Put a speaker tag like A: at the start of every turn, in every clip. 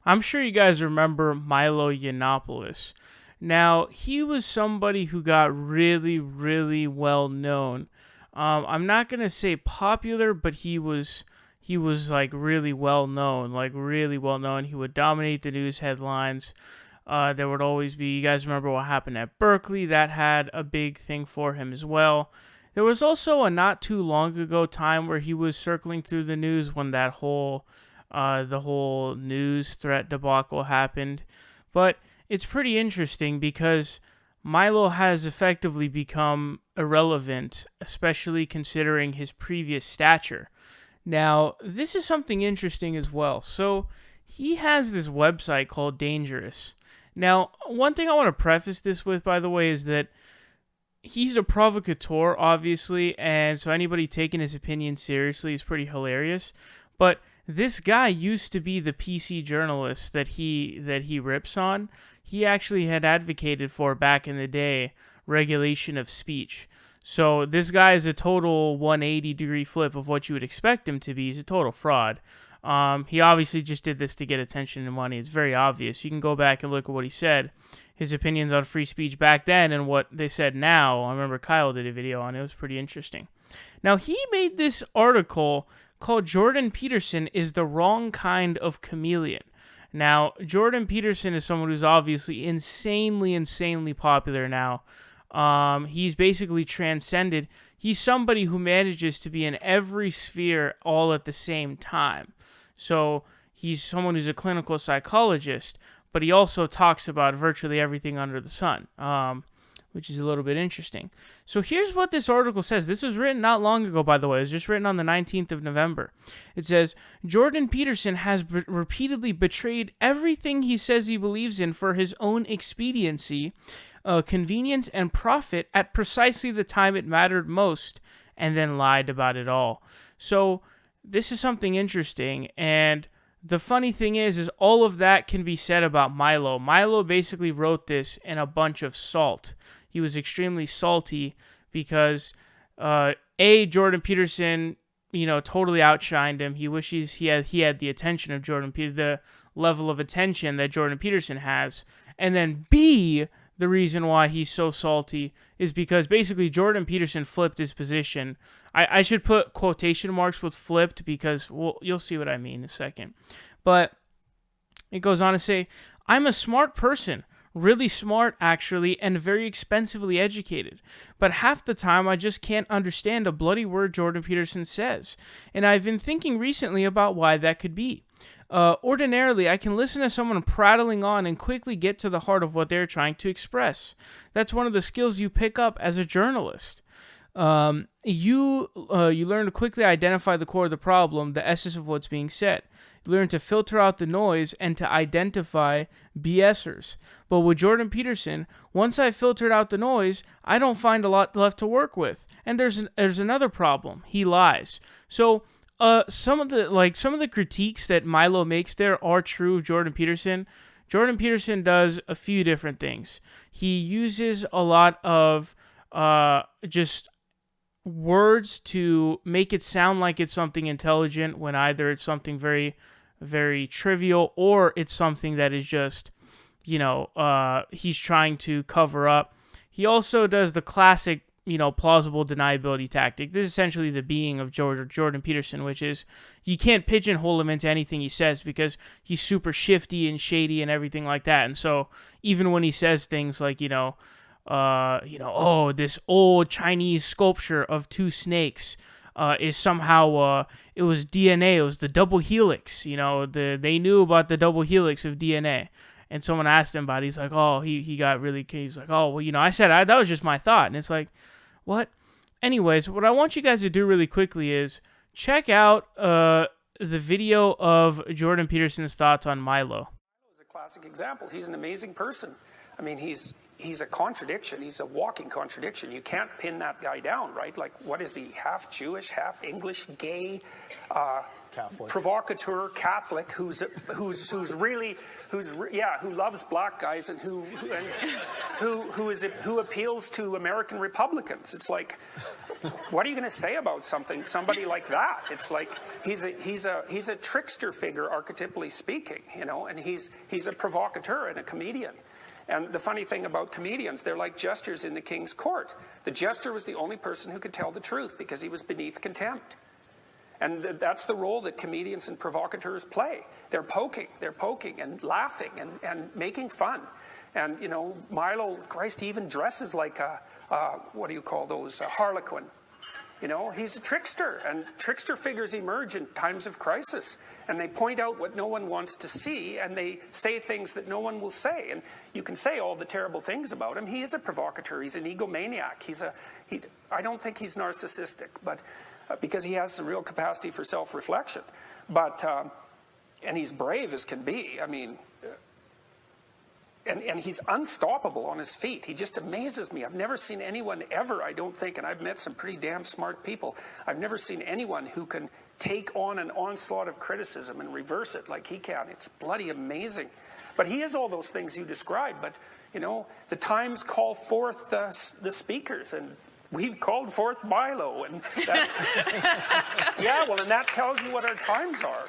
A: I'm sure you guys remember Milo Yiannopoulos. Now, he was somebody who got really, really well known. I'm not gonna say popular, but he was like really well known, like really well known. He would dominate the news headlines. There would always be, you guys remember what happened at Berkeley? That had a big thing for him as well. There was also a not too long ago time where he was circling through the news when the whole news threat debacle happened. But it's pretty interesting because Milo has effectively become irrelevant, especially considering his previous stature. Now, this is something interesting as well. So, he has this website called Dangerous. Now, one thing I want to preface this with, by the way, is that he's a provocateur, obviously, and so anybody taking his opinion seriously is pretty hilarious. But this guy used to be the PC journalist that he rips on. He actually had advocated for back in the day regulation of speech. So this guy is a total 180-degree flip of what you would expect him to be. He's a total fraud. He obviously just did this to get attention and money. It's very obvious. You can go back and look at what he said, his opinions on free speech back then and what they said now. I remember Kyle did a video on it. It was pretty interesting. Now, he made this article called Jordan Peterson is the Wrong Kind of Chameleon. Now, Jordan Peterson is someone who's obviously insanely, insanely popular now. He's basically transcended. He's somebody who manages to be in every sphere all at the same time. So he's someone who's a clinical psychologist, but he also talks about virtually everything under the sun, which is a little bit interesting. So here's what this article says. This was written not long ago, by the way. It was just written on the 19th of November. It says, Jordan Peterson has repeatedly betrayed everything he says he believes in for his own expediency, convenience, and profit at precisely the time it mattered most, and then lied about it all. So this is something interesting, and the funny thing is all of that can be said about Milo. Milo basically wrote this in a bunch of salt. He was extremely salty because, Jordan Peterson, totally outshined him. He wishes he had the attention of the level of attention that Jordan Peterson has. And then B, the reason why he's so salty is because basically Jordan Peterson flipped his position. I should put quotation marks with flipped because you'll see what I mean in a second. But it goes on to say, I'm a smart person, really smart actually, and very expensively educated. But half the time I just can't understand a bloody word Jordan Peterson says. And I've been thinking recently about why that could be. Ordinarily, I can listen to someone prattling on and quickly get to the heart of what they're trying to express. That's one of the skills you pick up as a journalist. You learn to quickly identify the core of the problem, the essence of what's being said. You learn to filter out the noise and to identify BSers. But with Jordan Peterson, once I've filtered out the noise, I don't find a lot left to work with. And there's another problem. He lies. So some of the critiques that Milo makes there are true of Jordan Peterson. Jordan Peterson does a few different things. He uses a lot of just words to make it sound like it's something intelligent when either it's something very, very trivial or it's something that is just, he's trying to cover up. He also does the classic, plausible deniability tactic. This is essentially the being of Jordan Peterson, which is you can't pigeonhole him into anything he says because he's super shifty and shady and everything like that. And so even when he says things like, this old Chinese sculpture of two snakes is somehow, it was DNA, it was the double helix, they knew about the double helix of DNA. And someone asked him about it, he's like, he got really, he's like, I said, that was just my thought. And it's like, what? Anyways, what I want you guys to do really quickly is check out the video of Jordan Peterson's thoughts on Milo.
B: He's a classic example. He's an amazing person. I mean, he's a contradiction. He's a walking contradiction. You can't pin that guy down, right? Like, what is he? Half Jewish, half English, gay,
C: Catholic.
B: Provocateur Catholic who loves black guys and who appeals to American Republicans. It's like, what are you going to say about somebody like that? It's like he's a trickster figure, archetypally speaking, and he's a provocateur and a comedian. And the funny thing about comedians, they're like jesters in the king's court. The jester was the only person who could tell the truth because he was beneath contempt. And that's the role that comedians and provocateurs play. They're poking and laughing and making fun. And, Milo, Christ, he even dresses like what do you call those, harlequin. He's a trickster, and trickster figures emerge in times of crisis. And they point out what no one wants to see, and they say things that no one will say. And you can say all the terrible things about him. He is a provocateur. He's an egomaniac. I don't think he's narcissistic, but because he has some real capacity for self-reflection. But and he's brave as can be. I mean, and he's unstoppable on his feet. He just amazes me. I've never seen anyone ever, I don't think, and I've met some pretty damn smart people, I've never seen anyone who can take on an onslaught of criticism and reverse it like he can. It's bloody amazing. But he is all those things you described. But, the times call forth the speakers, and we've called forth Milo. And that, and that tells you what our times are.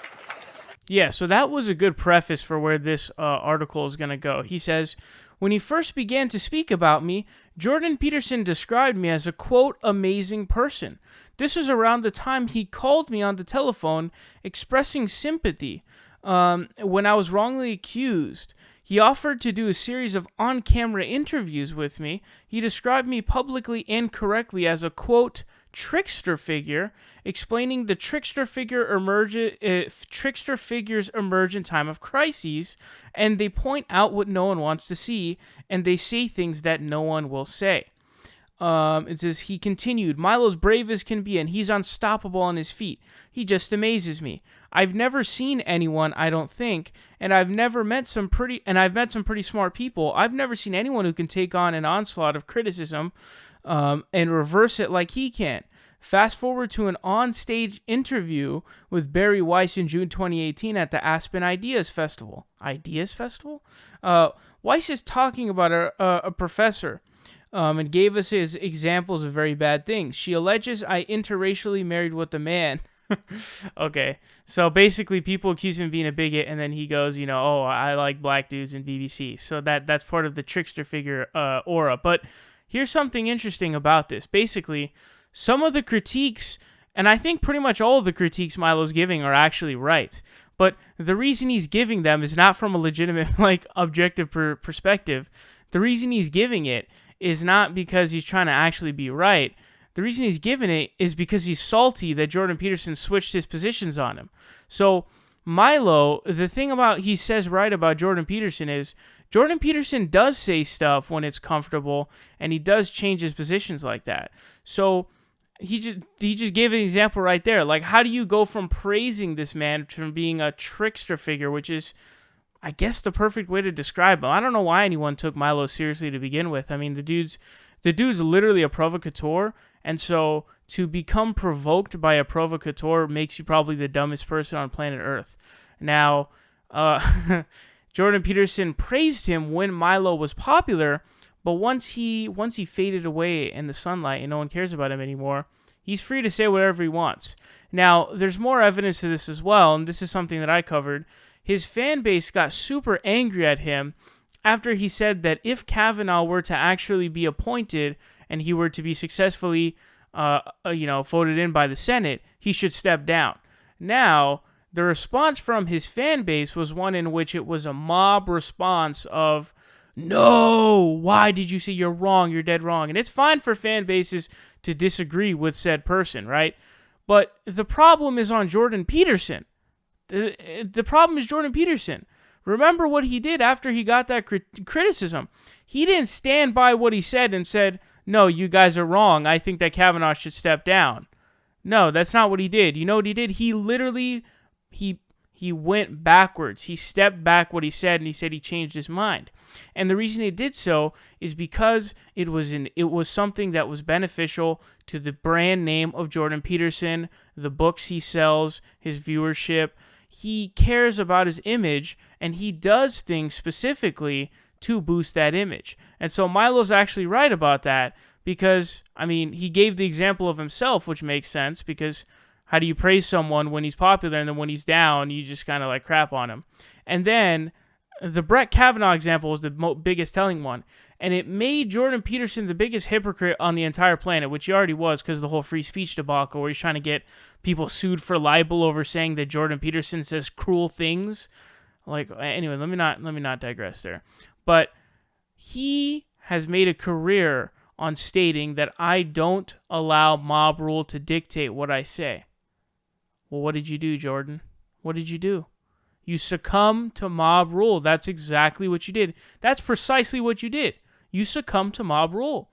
A: Yeah, so that was a good preface for where this article is going to go. He says, when he first began to speak about me, Jordan Peterson described me as a, quote, amazing person. This was around the time he called me on the telephone expressing sympathy when I was wrongly accused. He offered to do a series of on-camera interviews with me. He described me publicly and correctly as a, quote, trickster figure, explaining the trickster figure's emerge in time of crises, and they point out what no one wants to see, and they say things that no one will say. It says, he continued, Milo's brave as can be, and he's unstoppable on his feet. He just amazes me. I've never seen anyone, I don't think, and I've met some pretty smart people. I've never seen anyone who can take on an onslaught of criticism and reverse it like he can. Fast forward to an on-stage interview with Barry Weiss in June 2018 at the Aspen Ideas Festival. Ideas Festival? Weiss is talking about a professor and gave us his examples of very bad things. She alleges I interracially married with a man. Okay, so basically people accuse him of being a bigot, and then he goes, I like black dudes in BBC. So that's part of the trickster figure aura. But here's something interesting about this. Basically, some of the critiques, and I think pretty much all of the critiques Milo's giving are actually right. But the reason he's giving them is not from a legitimate, objective perspective. The reason he's giving it is not because he's trying to actually be right. The reason he's giving it is because he's salty that Jordan Peterson switched his positions on him. So Milo, the thing he says right about Jordan Peterson is Jordan Peterson does say stuff when it's comfortable, and he does change his positions like that. So he just gave an example right there. Like, how do you go from praising this man from being a trickster figure, which is, I guess, the perfect way to describe him. I don't know why anyone took Milo seriously to begin with. I mean, the dude's literally a provocateur, and so to become provoked by a provocateur makes you probably the dumbest person on planet Earth. Now, Jordan Peterson praised him when Milo was popular, but once he faded away in the sunlight and no one cares about him anymore, he's free to say whatever he wants. Now, there's more evidence to this as well, and this is something that I covered. His fan base got super angry at him after he said that if Kavanaugh were to actually be appointed and he were to be successfully, voted in by the Senate, he should step down. Now, the response from his fan base was one in which it was a mob response of, no, why did you say you're wrong? You're dead wrong. And it's fine for fan bases to disagree with said person, right? But the problem is on Jordan Peterson. The problem is Jordan Peterson. Remember what he did after he got that criticism. He didn't stand by what he said and said, no, you guys are wrong. I think that Kavanaugh should step down. No, that's not what he did. You know what he did? He literally, he he went backwards. He stepped back what he said, and he said he changed his mind. And the reason he did so is because it was something that was beneficial to the brand name of Jordan Peterson, the books he sells, his viewership. He cares about his image, and he does things specifically to boost that image. And so Milo's actually right about that because, I mean, he gave the example of himself, which makes sense because how do you praise someone when he's popular and then when he's down, you just kind of like crap on him? And then the Brett Kavanaugh example was the biggest telling one. And it made Jordan Peterson the biggest hypocrite on the entire planet, which he already was because of the whole free speech debacle where he's trying to get people sued for libel over saying that Jordan Peterson says cruel things. Like, anyway, let me not digress there. But he has made a career on stating that I don't allow mob rule to dictate what I say. Well, what did you do, Jordan? What did you do? You succumbed to mob rule. That's exactly what you did. That's precisely what you did. You succumbed to mob rule.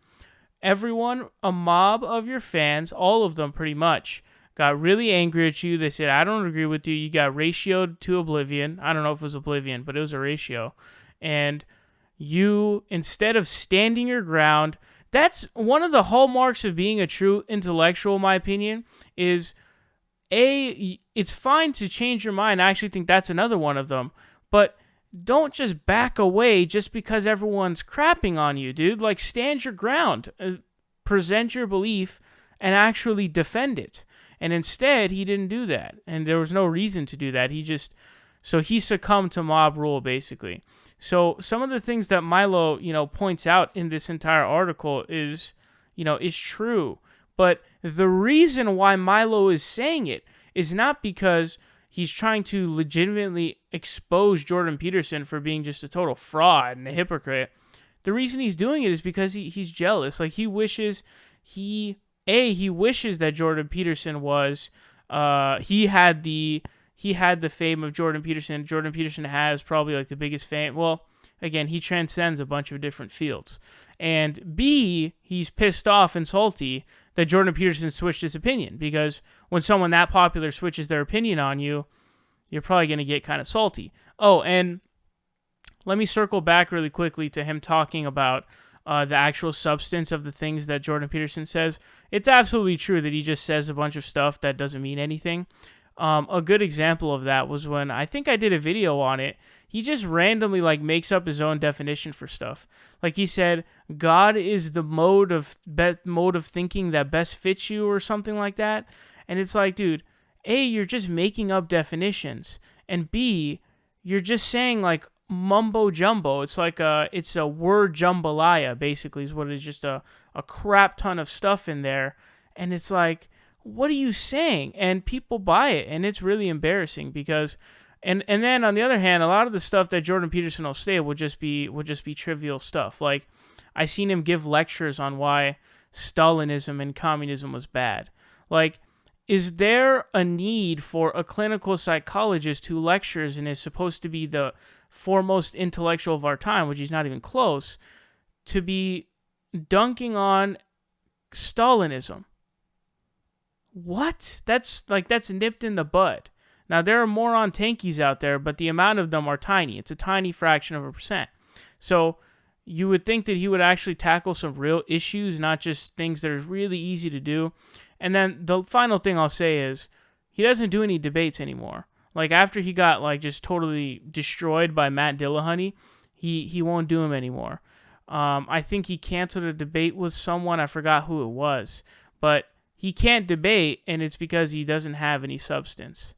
A: Everyone, a mob of your fans, all of them pretty much, got really angry at you. They said, I don't agree with you. You got ratioed to oblivion. I don't know if it was oblivion, but it was a ratio. And you, instead of standing your ground, that's one of the hallmarks of being a true intellectual, in my opinion, is it's fine to change your mind. I actually think that's another one of them. But don't just back away just because everyone's crapping on you, dude. Like, stand your ground. Present your belief and actually defend it. And instead, he didn't do that. And there was no reason to do that. So he succumbed to mob rule, basically. So some of the things that Milo, points out in this entire article is true. But the reason why Milo is saying it is not because he's trying to legitimately expose Jordan Peterson for being just a total fraud and a hypocrite. The reason he's doing it is because he's jealous. Like, he wishes that Jordan Peterson was he had the fame of Jordan Peterson. Jordan Peterson has probably like the biggest fame. Well, again, he transcends a bunch of different fields. And B, he's pissed off and salty that Jordan Peterson switched his opinion, because when someone that popular switches their opinion on you, you're probably going to get kind of salty. Oh, and let me circle back really quickly to him talking about the actual substance of the things that Jordan Peterson says. It's absolutely true that he just says a bunch of stuff that doesn't mean anything. A good example of that was when I think I did a video on it. He just randomly makes up his own definition for stuff. Like, he said, God is the mode of thinking that best fits you or something like that. And it's like, dude, A, you're just making up definitions, and B, you're just saying like mumbo jumbo. It's like it's a word jambalaya, basically, is what it is. Just a crap ton of stuff in there, and it's like, what are you saying? And people buy it, and it's really embarrassing because, and then on the other hand, a lot of the stuff that Jordan Peterson will say would just be trivial stuff. Like, I seen him give lectures on why Stalinism and communism was bad. Like, is there a need for a clinical psychologist who lectures and is supposed to be the foremost intellectual of our time, which he's not even close, to be dunking on Stalinism? What? That's nipped in the bud. Now, there are moron tankies out there, but the amount of them are tiny. It's a tiny fraction of a percent. So you would think that he would actually tackle some real issues, not just things that are really easy to do. And then the final thing I'll say is he doesn't do any debates anymore. Like, after he got just totally destroyed by Matt Dillahunty, he won't do them anymore. I think he canceled a debate with someone. I forgot who it was. But he can't debate, and it's because he doesn't have any substance.